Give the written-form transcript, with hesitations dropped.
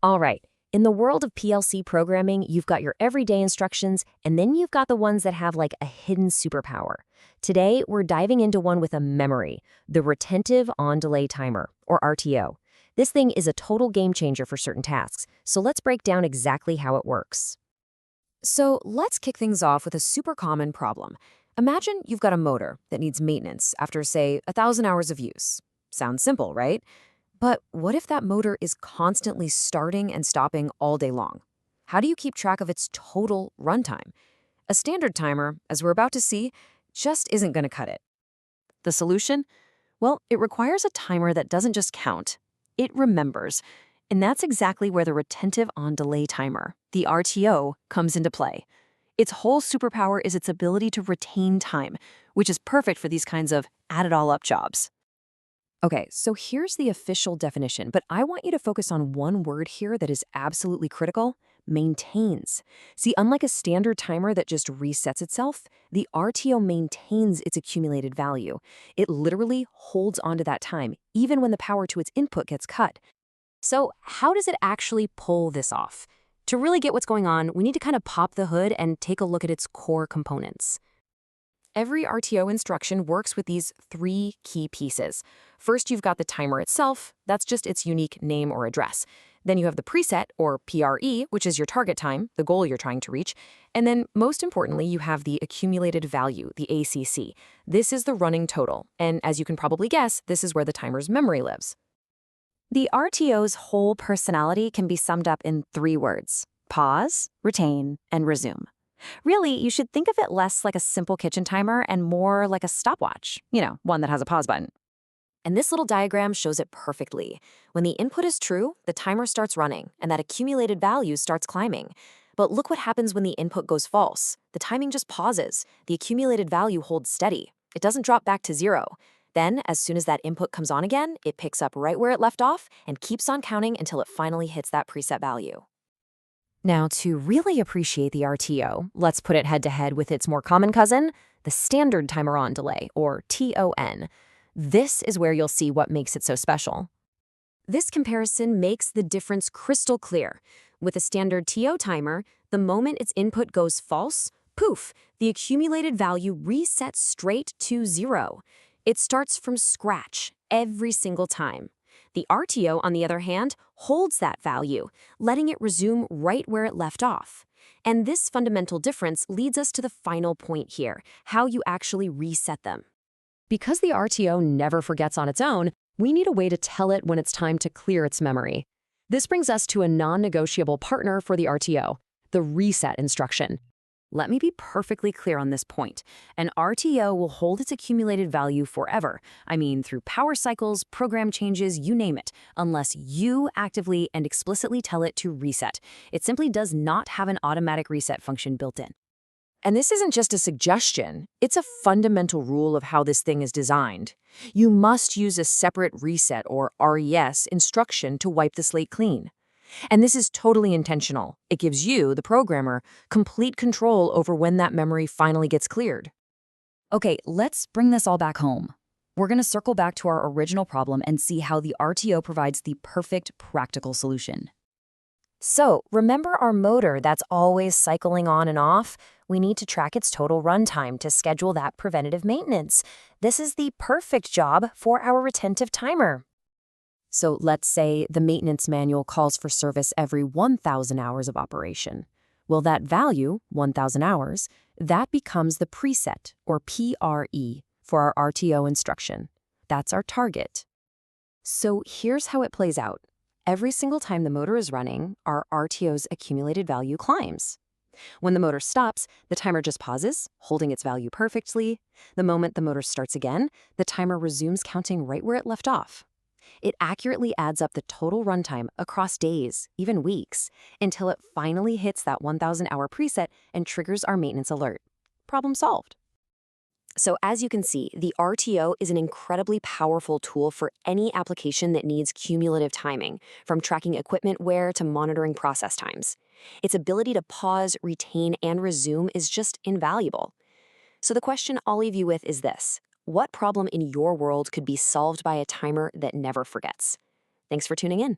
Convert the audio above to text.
All right. In the world of PLC programming, you've got your everyday instructions, and then you've got the ones that have like a hidden superpower. Today, we're diving into one with a memory, the Retentive On Delay Timer, or RTO. This thing is a total game changer for certain tasks, so let's break down exactly how it works. So let's kick things off with a super common problem. Imagine you've got a motor that needs maintenance after, say, 1,000 hours of use. Sounds simple, right? But what if that motor is constantly starting and stopping all day long? How do you keep track of its total runtime? A standard timer, as we're about to see, just isn't going to cut it. The solution? Well, it requires a timer that doesn't just count, it remembers. And that's exactly where the Retentive On Delay Timer, the RTO, comes into play. Its whole superpower is its ability to retain time, which is perfect for these kinds of add-it-all-up jobs. Okay, so here's the official definition, but I want you to focus on one word here that is absolutely critical: maintains. See, unlike a standard timer that just resets itself, the RTO maintains its accumulated value. It literally holds onto that time, even when the power to its input gets cut. So how does it actually pull this off? To really get what's going on, we need to kind of pop the hood and take a look at its core components. Every RTO instruction works with these three key pieces. First, you've got the timer itself. That's just its unique name or address. Then you have the preset, or PRE, which is your target time, the goal you're trying to reach. And then, most importantly, you have the accumulated value, the ACC. This is the running total. And as you can probably guess, this is where the timer's memory lives. The RTO's whole personality can be summed up in three words: pause, retain, and resume. Really, you should think of it less like a simple kitchen timer and more like a stopwatch, one that has a pause button. And this little diagram shows it perfectly. When the input is true, the timer starts running, and that accumulated value starts climbing. But look what happens when the input goes false. The timing just pauses. The accumulated value holds steady. It doesn't drop back to zero. Then, as soon as that input comes on again, it picks up right where it left off and keeps on counting until it finally hits that preset value. Now, to really appreciate the RTO, let's put it head-to-head with its more common cousin, the standard timer on delay, or TON. This is where you'll see what makes it so special. This comparison makes the difference crystal clear. With a standard TO timer, the moment its input goes false, poof, the accumulated value resets straight to zero. It starts from scratch every single time. The RTO, on the other hand, holds that value, letting it resume right where it left off. And this fundamental difference leads us to the final point here: how you actually reset them. Because the RTO never forgets on its own, we need a way to tell it when it's time to clear its memory. This brings us to a non-negotiable partner for the RTO, the reset instruction. Let me be perfectly clear on this point. An RTO will hold its accumulated value forever. I mean, through power cycles, program changes, you name it, unless you actively and explicitly tell it to reset. It simply does not have an automatic reset function built in. And this isn't just a suggestion, it's a fundamental rule of how this thing is designed. You must use a separate reset, or RES, instruction to wipe the slate clean. And this is totally intentional. It gives you, the programmer, complete control over when that memory finally gets cleared. Okay, let's bring this all back home. We're going to circle back to our original problem and see how the RTO provides the perfect practical solution. So, remember our motor that's always cycling on and off? We need to track its total runtime to schedule that preventative maintenance. This is the perfect job for our retentive timer. So let's say the maintenance manual calls for service every 1,000 hours of operation. Well, that value, 1,000 hours, that becomes the preset, or PRE, for our RTO instruction. That's our target. So here's how it plays out. Every single time the motor is running, our RTO's accumulated value climbs. When the motor stops, the timer just pauses, holding its value perfectly. The moment the motor starts again, the timer resumes counting right where it left off. It accurately adds up the total runtime across days, even weeks, until it finally hits that 1,000-hour preset and triggers our maintenance alert. Problem solved. So as you can see, the RTO is an incredibly powerful tool for any application that needs cumulative timing, from tracking equipment wear to monitoring process times. Its ability to pause, retain, and resume is just invaluable. So the question I'll leave you with is this: what problem in your world could be solved by a timer that never forgets? Thanks for tuning in.